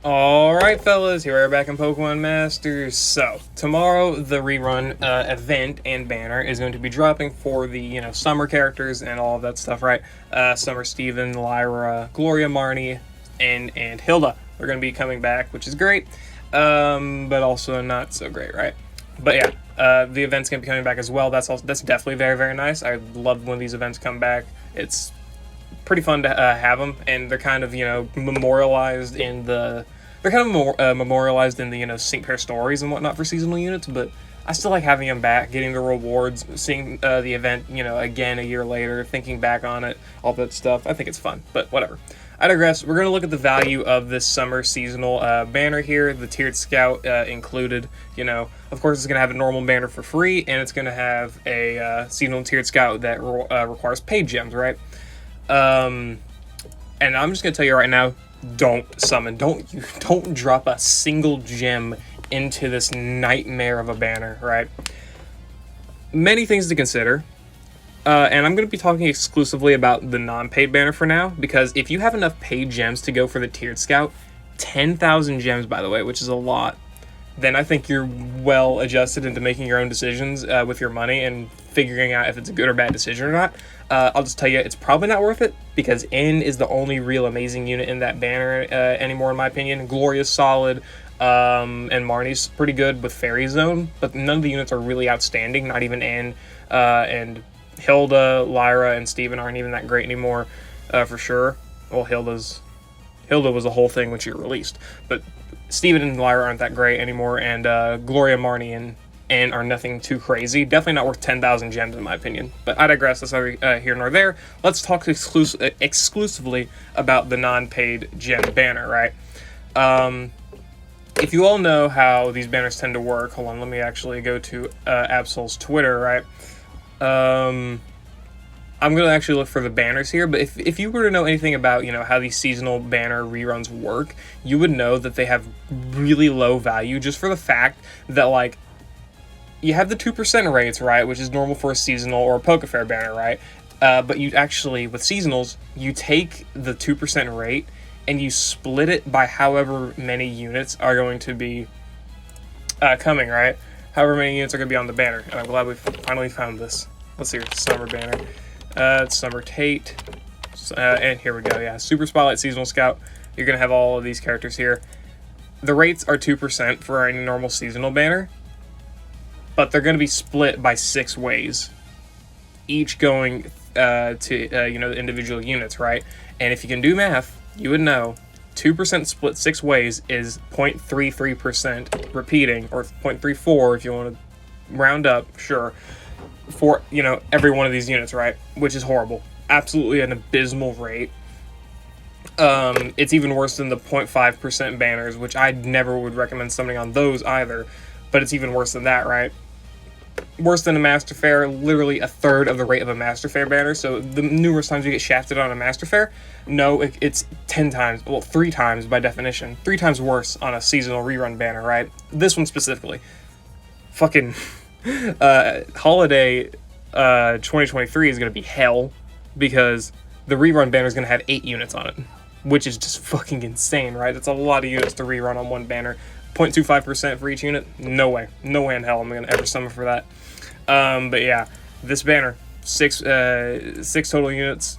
Alright fellas, here we are back in Pokemon Masters. So, tomorrow the rerun event and banner is going to be dropping for the, summer characters and all of that stuff, right? Summer Steven, Lyra, Gloria, Marnie, and Hilda. They're going to be coming back, which is great, but also not so great, right? But yeah, the event's going to be coming back as well. That's definitely very, very nice. I love when these events come back. It's pretty fun to have them, and they're kind of, memorialized in the... They're kind of memorialized in the, sync pair stories and whatnot for seasonal units, but I still like having them back, getting the rewards, seeing the event, again a year later, thinking back on it, all that stuff. I think it's fun, but whatever. I digress. We're going to look at the value of this summer seasonal banner here, the tiered scout included. Of course, it's going to have a normal banner for free, and it's going to have a seasonal tiered scout that requires paid gems, right? And I'm just going to tell you right now, don't summon. Don't drop a single gem into this nightmare of a banner, right? Many things to consider. And I'm going to be talking exclusively about the non-paid banner for now, because if you have enough paid gems to go for the tiered scout, 10,000 gems, by the way, which is a lot, then I think you're well adjusted into making your own decisions with your money and figuring out if it's a good or bad decision or not. I'll just tell you, it's probably not worth it, because N is the only real amazing unit in that banner anymore, in my opinion. Gloria's solid, and Marnie's pretty good with Fairy Zone, but none of the units are really outstanding, not even N, and Hilda, Lyra, and Steven aren't even that great anymore, for sure. Well, Hilda was a whole thing when she released, but Steven and Lyra aren't that great anymore, and Gloria, Marnie, and are nothing too crazy. Definitely not worth 10,000 gems in my opinion. But I digress. That's neither here nor there. Let's talk exclusively about the non-paid gem banner, right? If you all know how these banners tend to work, hold on, let me actually go to Absol's Twitter, right? I'm going to actually look for the banners here, but if you were to know anything about, how these seasonal banner reruns work, you would know that they have really low value just for the fact that, like, you have the 2% rates, right, which is normal for a seasonal or a Pokefair banner, right? But you actually, with seasonals, you take the 2% rate and you split it by however many units are going to be coming, right? However many units are going to be on the banner. And I'm glad we finally found this. Let's see, summer banner. It's Summer Tate. And here we go, yeah. Super Spotlight Seasonal Scout. You're going to have all of these characters here. The rates are 2% for any normal seasonal banner, but they're going to be split by 6 ways, each going to the individual units, right? And if you can do math, you would know 2% split 6 ways is 0.33% repeating, or 0.34 if you want to round up, sure, for every one of these units, right? Which is horrible, absolutely an abysmal rate. It's even worse than the 0.5% banners, which I never would recommend summoning on those either, but it's even worse than that, right? Worse than a Master Fair, literally a third of the rate of a Master Fair banner. So the numerous times you get shafted on a Master Fair, no, it's 10 times, well, 3 times by definition, 3 times worse on a seasonal rerun banner, right? This one specifically. Fucking Holiday 2023 is going to be hell, because the rerun banner is going to have 8 units on it, which is just fucking insane, right? That's a lot of units to rerun on one banner. 0.25% for each unit? No way. No way in hell I'm going to ever summon for that. But yeah, this banner, 6 total units,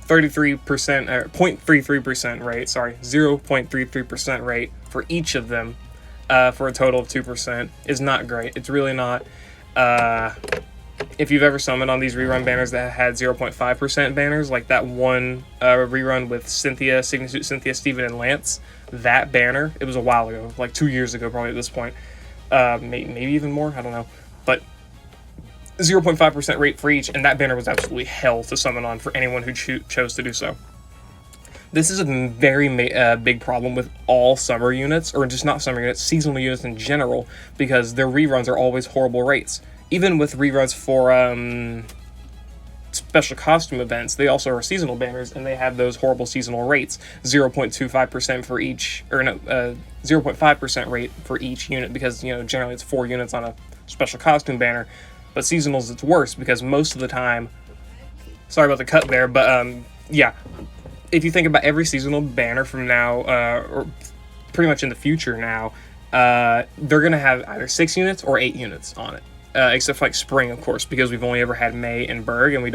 33%, 0.33% rate, sorry, 0.33% rate for each of them, for a total of 2%, is not great. It's really not. If you've ever summoned on these rerun banners that had 0.5% banners, like that one rerun with Cynthia, Signasuit Cynthia, Steven, and Lance, that banner, it was a while ago, like 2 years ago probably at this point, maybe even more, I don't know, but 0.5% rate for each, and that banner was absolutely hell to summon on for anyone who chose to do so. This is a very big problem with all summer units, or just not summer units, seasonal units in general, because their reruns are always horrible rates. Even with reruns for special costume events, they also are seasonal banners, and they have those horrible seasonal rates, 0.25% for each, or no, 0.5% rate for each unit, because generally it's 4 units on a special costume banner. But seasonals, it's worse, because most of the time, sorry about the cut there, but yeah, if you think about every seasonal banner from now, or pretty much in the future now, they're going to have either 6 units or 8 units on it. Except for like spring, of course, because we've only ever had May and Berg, and we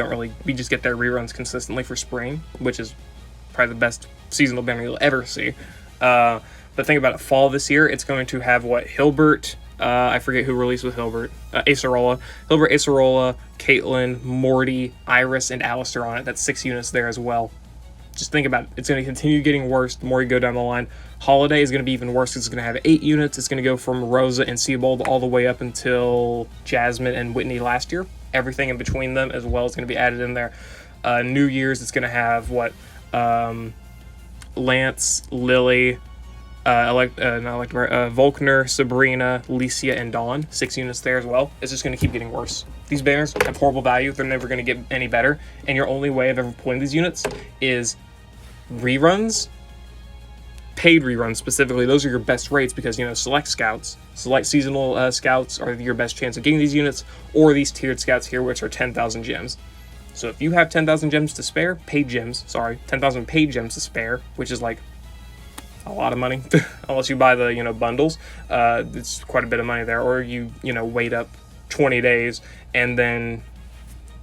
just get their reruns consistently for spring, which is probably the best seasonal banner you'll ever see. But think about it, fall this year, it's going to have what, Hilbert, I forget who released with Hilbert, Acerola, Hilbert, Acerola, Caitlyn, Morty, Iris, and Alistair on it. That's 6 units there as well. Just think about it. It's going to continue getting worse the more you go down the line. Holiday is going to be even worse. It's going to have 8 units. It's going to go from Rosa and Seabold all the way up until Jasmine and Whitney last year. Everything in between them as well is going to be added in there. New Year's, it's going to have what? Lance, Lily, Volkner, Sabrina, Licia, and Dawn. 6 units there as well. It's just going to keep getting worse. These banners have horrible value. They're never going to get any better. And your only way of ever pulling these units is reruns, paid reruns specifically. Those are your best rates because, you know, select scouts, select seasonal scouts are your best chance of getting these units, or these tiered scouts here, which are 10,000 gems. So if you have 10,000 gems to spare, 10,000 paid gems to spare, which is like a lot of money, unless you buy the, you know, bundles, it's quite a bit of money there, or you know, wait up 20 days and then,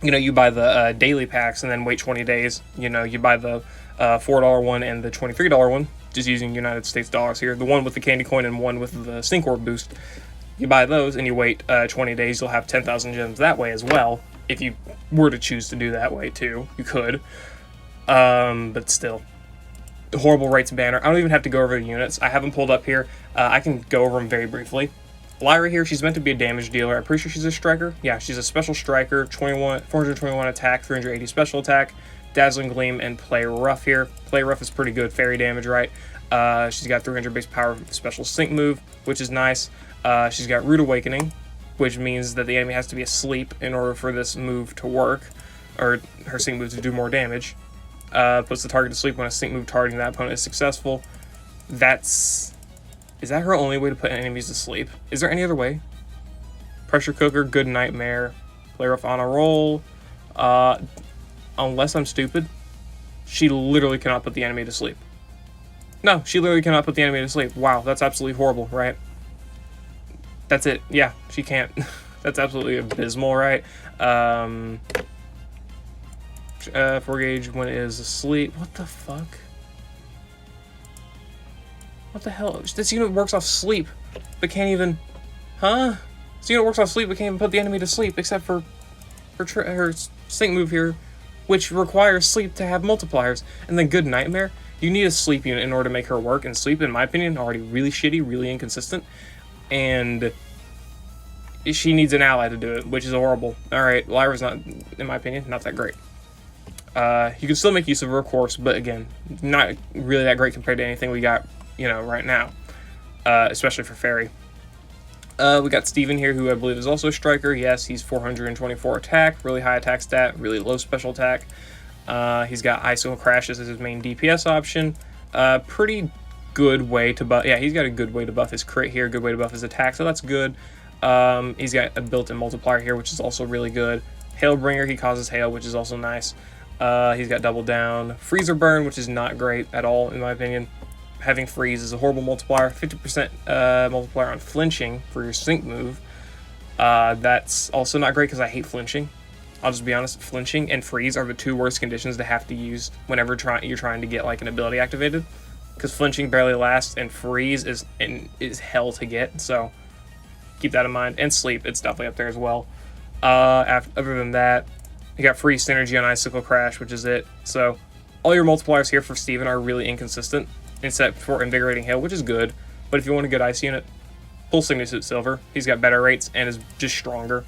you know, you buy the daily packs and then wait 20 days, you know, you buy the $4 one and the $23 one, just using United States dollars here, the one with the candy coin and one with the Sync Orb boost. You buy those and you wait 20 days, you'll have 10,000 gems that way as well. If you were to choose to do that way too, you could. But still, horrible rates banner. I don't even have to go over the units. I have them pulled up here. I can go over them very briefly. Lyra here, she's meant to be a damage dealer. I'm pretty sure she's a striker. Yeah, she's a special striker. 421 attack, 380 special attack, Dazzling Gleam, and Play Rough here. Play Rough is pretty good fairy damage, right? She's got 300 base power with the special sync move, which is nice. She's got Rude Awakening, which means that the enemy has to be asleep in order for this move to work, or her sync move to do more damage. Puts the target to sleep when a sync move targeting that opponent is successful. Is that her only way to put enemies to sleep? Is there any other way? Pressure Cooker, Good Nightmare, Play Rough on a roll. Unless I'm stupid, she literally cannot put the enemy to sleep. No, she literally cannot put the enemy to sleep. Wow, that's absolutely horrible, right? That's it. Yeah, she can't. That's absolutely abysmal, right? 4 gauge when it is asleep. What the fuck? What the hell? This unit works off sleep, but can't even... Huh? This unit works off sleep, but can't even put the enemy to sleep, except for her sync move here, which requires sleep to have multipliers. And then Good Nightmare, you need a sleep unit in order to make her work, and sleep, in my opinion, already really shitty, really inconsistent, and she needs an ally to do it, which is horrible. Alright, Lyra's not, in my opinion, not that great. You can still make use of her, of course, but again, not really that great compared to anything we got, you know, right now, especially for Fairy. We got Steven here, who I believe is also a striker. Yes, he's 424 attack, really high attack stat, really low special attack. He's got Icicle Crashes as his main DPS option. Pretty good way to buff. Yeah, he's got a good way to buff his crit here, good way to buff his attack, so that's good. He's got a built-in multiplier here, which is also really good. Hailbringer, he causes hail, which is also nice. He's got Double Down. Freezer Burn, which is not great at all, in my opinion. Having Freeze is a horrible multiplier. 50% multiplier on flinching for your sync move. That's also not great because I hate flinching. I'll just be honest, flinching and freeze are the 2 worst conditions to have to use whenever you're trying to get like an ability activated. Because flinching barely lasts and freeze is hell to get, so keep that in mind. And sleep, it's definitely up there as well. Other than that, you got free synergy on Icicle Crash, which is it. So all your multipliers here for Steven are really inconsistent, except for Invigorating Hail, which is good. But if you want a good ice unit, pull Signusuit Silver. He's got better rates and is just stronger.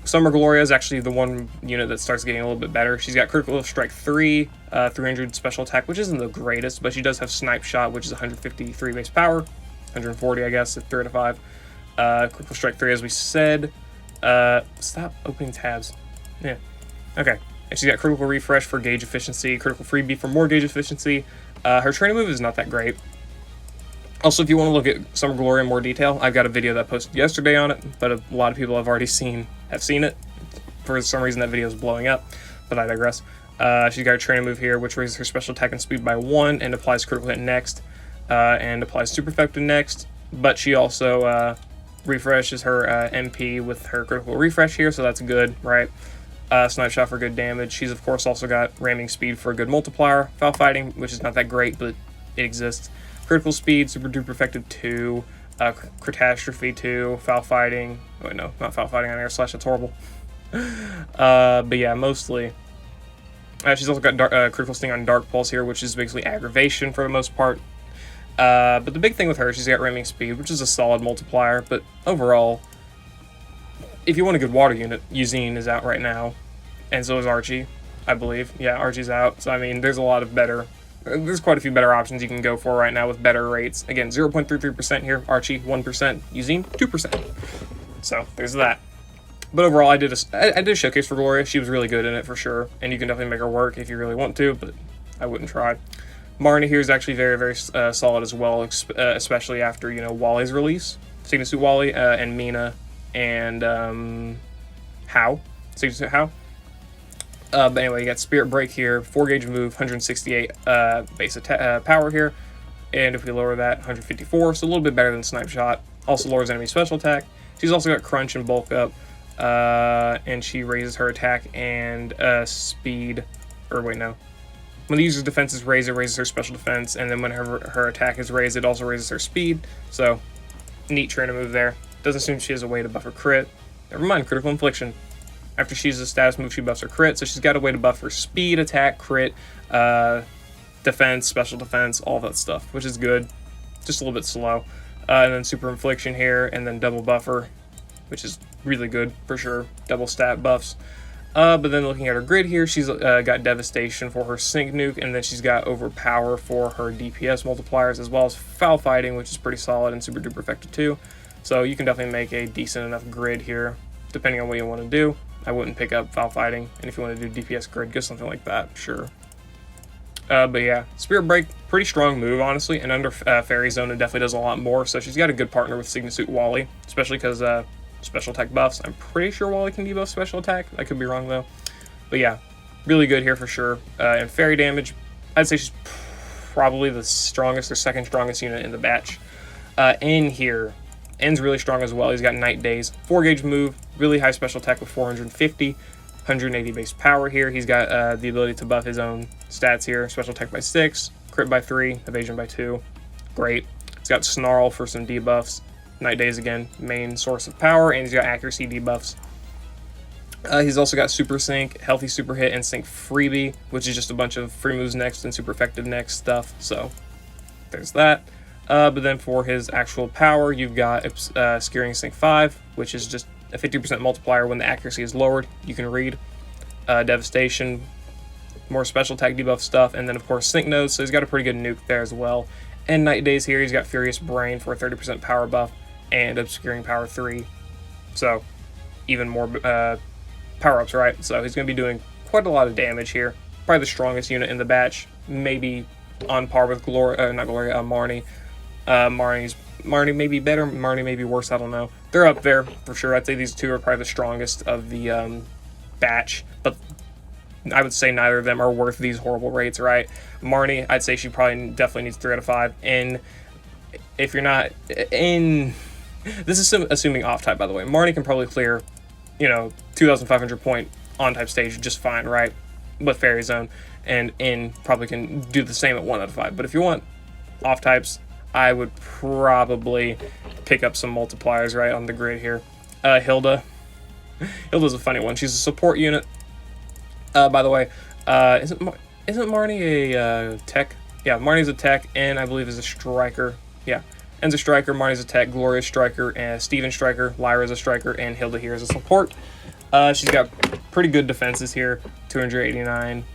Summer Gloria is actually the one unit that starts getting a little bit better. She's got Critical Strike 3, 300 special attack, which isn't the greatest, but she does have Snipe Shot, which is 153 base power, 140, I guess, if 3 out of 5. Critical Strike 3, as we said. Stop opening tabs. Yeah. Okay. And she's got Critical Refresh for gauge efficiency, Critical Freebie for more gauge efficiency. Her training move is not that great. Also, if you want to look at Summer Gloria in more detail, I've got a video that I posted yesterday on it, but a lot of people have already seen it. For some reason, that video is blowing up, but I digress. She's got a training move here, which raises her special attack and speed by 1 and applies critical hit next. and applies super effective next. But she also refreshes her MP with her critical refresh here, so that's good, right? Snipe shot for good damage. She's of course also got ramming speed for a good multiplier. Foul fighting, which is not that great, but it exists. Critical speed, super duper effective 2. Catastrophe 2. Foul fighting. Oh wait, no, not foul fighting on air slash. That's horrible. But yeah, mostly. She's also got critical sting on Dark Pulse here, which is basically aggravation for the most part. But the big thing with her, she's got ramming speed, which is a solid multiplier. But overall, if you want a good water unit, Eugene is out right now, and so is Archie, I believe. Yeah, Archie's out. So I mean, there's quite a few better options you can go for right now with better rates. Again, 0.33% here, Archie 1%, Eugene 2%. So there's that. But overall, I did a showcase for Gloria. She was really good in it for sure, and you can definitely make her work if you really want to, but I wouldn't try. Marnie here is actually very, very solid as well, especially after, you know, Wally's release. Signature Suit Wally and Mina and How. Signature Suit How. But anyway, you got Spirit Break here, 4-gauge move, 168 base power here. And if we lower that, 154, so a little bit better than Snipe Shot. Also lowers enemy special attack. She's also got Crunch and Bulk Up. And she raises her attack and speed. Or wait, no. When the user's defense is raised, it raises her special defense. And then when her attack is raised, it also raises her speed. So, neat trainer move there. Doesn't seem she has a way to buff her crit. Never mind, critical infliction. After she uses a status move, she buffs her crit. So she's got a way to buff her speed, attack, crit, defense, special defense, all that stuff, which is good. Just a little bit slow. And then super infliction here, and then double buffer, which is really good for sure. Double stat buffs. But then looking at her grid here, she's got Devastation for her Sync Nuke, and then she's got Overpower for her DPS multipliers, as well as Foul Fighting, which is pretty solid and super duper effective too. So you can definitely make a decent enough grid here, depending on what you want to do. I wouldn't pick up Foul Fighting, and if you want to do DPS grid, get something like that, sure. But yeah, Spirit Break, pretty strong move, honestly, and under Fairy Zone it definitely does a lot more, so she's got a good partner with Signature Suit Wally, especially because special attack buffs. I'm pretty sure Wally can debuff special attack. I could be wrong though. But yeah, really good here for sure. And fairy damage, I'd say she's probably the strongest or second strongest unit in the batch. N here, N's really strong as well. He's got Night Days, 4-gauge move, really high special attack with 450, 180 base power here. He's got the ability to buff his own stats here. Special attack by 6, crit by 3, evasion by 2. Great. He's got Snarl for some debuffs. Night Days again, main source of power, and he's got accuracy debuffs. He's also got Super Sync, Healthy Super Hit, and Sync Freebie, which is just a bunch of free moves next and super effective next stuff, so there's that. But then for his actual power, you've got Scaring Sync 5, which is just a 50% multiplier when the accuracy is lowered. You can read Devastation, more special attack debuff stuff, and then of course Sync Nodes, so he's got a pretty good nuke there as well. And Night Days here, he's got Furious Brain for a 30% power buff and Obscuring Power 3, so even more power-ups, right? So he's going to be doing quite a lot of damage here. Probably the strongest unit in the batch, maybe on par with Marnie. Marnie may be better, Marnie may be worse, I don't know. They're up there for sure. I'd say these two are probably the strongest of the batch, but I would say neither of them are worth these horrible rates, right? Marnie, I'd say she probably definitely needs 3 out of 5. And if you're not in, this is assuming off type, by the way. Marnie can probably clear, 2,500 point on type stage just fine, right? With Fairy Zone, and in probably can do the same at 1 out of 5. But if you want off types, I would probably pick up some multipliers right on the grid here. Hilda's a funny one. She's a support unit. By the way, isn't Marnie a tech? Yeah, Marnie's a tech, and I believe is a striker. Yeah, En's a striker, Marnie's a tech, Gloria's striker, and Steven's striker, Lyra's a striker, and Hilda here is a support. She's got pretty good defenses here, 289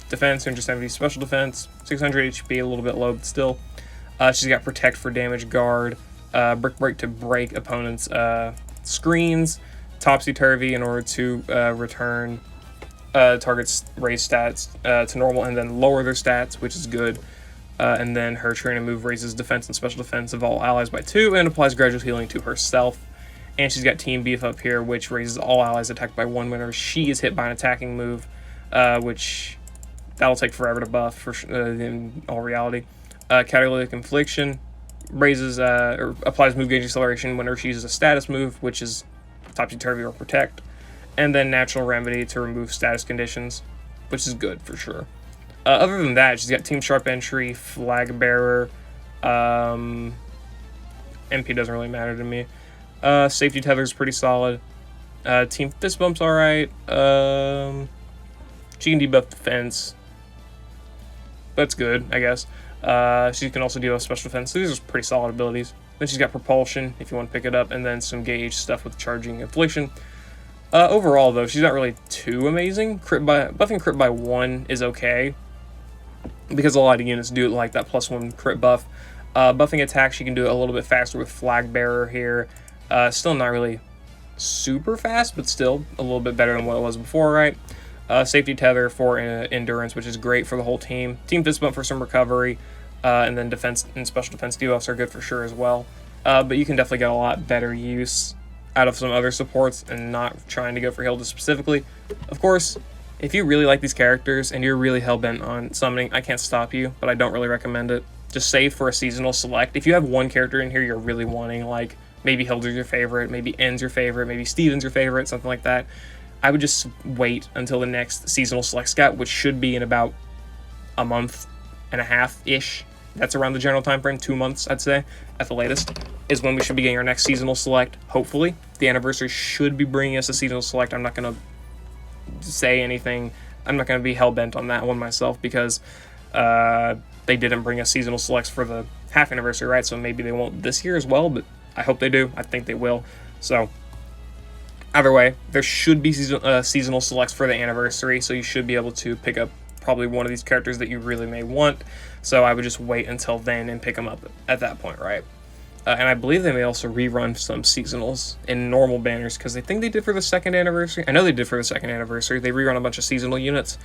defense, 270 special defense, 600 HP, a little bit low, but still. She's got Protect for damage, Guard, Brick Break to break opponents' screens, Topsy-Turvy in order to return targets raise stats to normal and then lower their stats, which is good. And then her trainer move raises defense and special defense of all allies by 2 and applies gradual healing to herself. And she's got Team Beef up here, which raises all allies attacked by 1 whenever she is hit by an attacking move, which that'll take forever to buff in all reality. Catalytic Infliction raises or applies move gauge acceleration whenever she uses a status move, which is Topsy-Turvy or Protect. And then Natural Remedy to remove status conditions, which is good for sure. Other than that, she's got Team Sharp Entry, Flag Bearer. MP doesn't really matter to me. Safety Tether is pretty solid. Team Fist Bump's alright. She can debuff defense. That's good, I guess. She can also debuff special defense. So these are pretty solid abilities. Then she's got Propulsion, if you want to pick it up, and then some gauge stuff with Charging Infliction. Overall, though, she's not really too amazing. Buffing crit by 1 is okay, because a lot of units do like that +1 crit buff. Buffing attack, she can do it a little bit faster with Flag Bearer here. Still not really super fast, but still a little bit better than what it was before, right? Safety Tether for endurance, which is great for the whole team. Team Fist Bump for some recovery, and then defense and special defense debuffs are good for sure as well. But you can definitely get a lot better use out of some other supports and not trying to go for Hilda specifically. Of course, if you really like these characters and you're really hell-bent on summoning, I can't stop you, but I don't really recommend it. Just save for a seasonal select. If you have one character in here you're really wanting, like maybe Hilda's your favorite, maybe N's your favorite, maybe Steven's your favorite, something like that, I would just wait until the next seasonal select scout, which should be in about a month and a half-ish. That's around the general time frame, 2 months, I'd say, at the latest, is when we should be getting our next seasonal select, hopefully. The anniversary should be bringing us a seasonal select. I'm not going to say anything. I'm not going to be hell-bent on that one myself, because they didn't bring us seasonal selects for the half anniversary, right? So maybe they won't this year as well, but I hope they do. I think they will. So either way, there should be seasonal selects for the anniversary, so you should be able to pick up probably one of these characters that you really may want. So I would just wait until then and pick them up at that point, right? And I believe they may also rerun some seasonals in normal banners, because I think they did for the second anniversary. I know they did for the second anniversary. They rerun a bunch of seasonal units.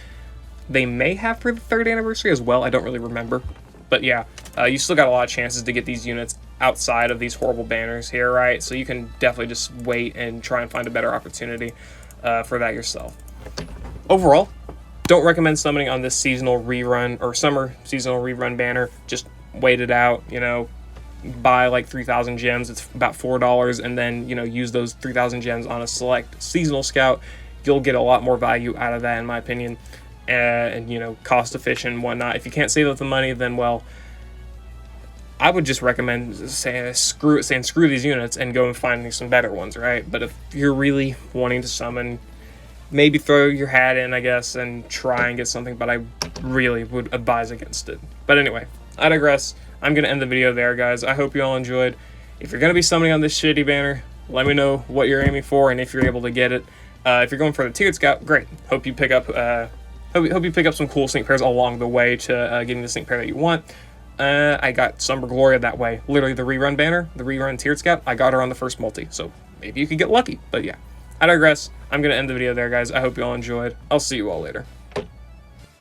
They may have for the third anniversary as well. I don't really remember. But yeah, you still got a lot of chances to get these units outside of these horrible banners here, right? So you can definitely just wait and try and find a better opportunity for that yourself. Overall, don't recommend summoning on this seasonal rerun or summer seasonal rerun banner. Just wait it out, you know, buy like 3,000 gems. It's about $4, and then, you know, use those 3,000 gems on a select seasonal scout. You'll get a lot more value out of that, in my opinion, and you know, cost efficient and whatnot. If you can't save up the money, then well, I would just recommend saying screw these units and go and find some better ones, right? But if you're really wanting to summon, maybe throw your hat in, I guess, and try and get something, but I really would advise against it. But anyway, I digress. I'm going to end the video there, guys. I hope you all enjoyed. If you're going to be summoning on this shitty banner, let me know what you're aiming for and if you're able to get it. If you're going for the tiered scout, great. Hope you pick up hope you pick up some cool sync pairs along the way to getting the sync pair that you want. I got Summer Gloria that way. Literally the rerun banner, the rerun tiered scout, I got her on the first multi. So maybe you could get lucky. But yeah, I digress. I'm going to end the video there, guys. I hope you all enjoyed. I'll see you all later.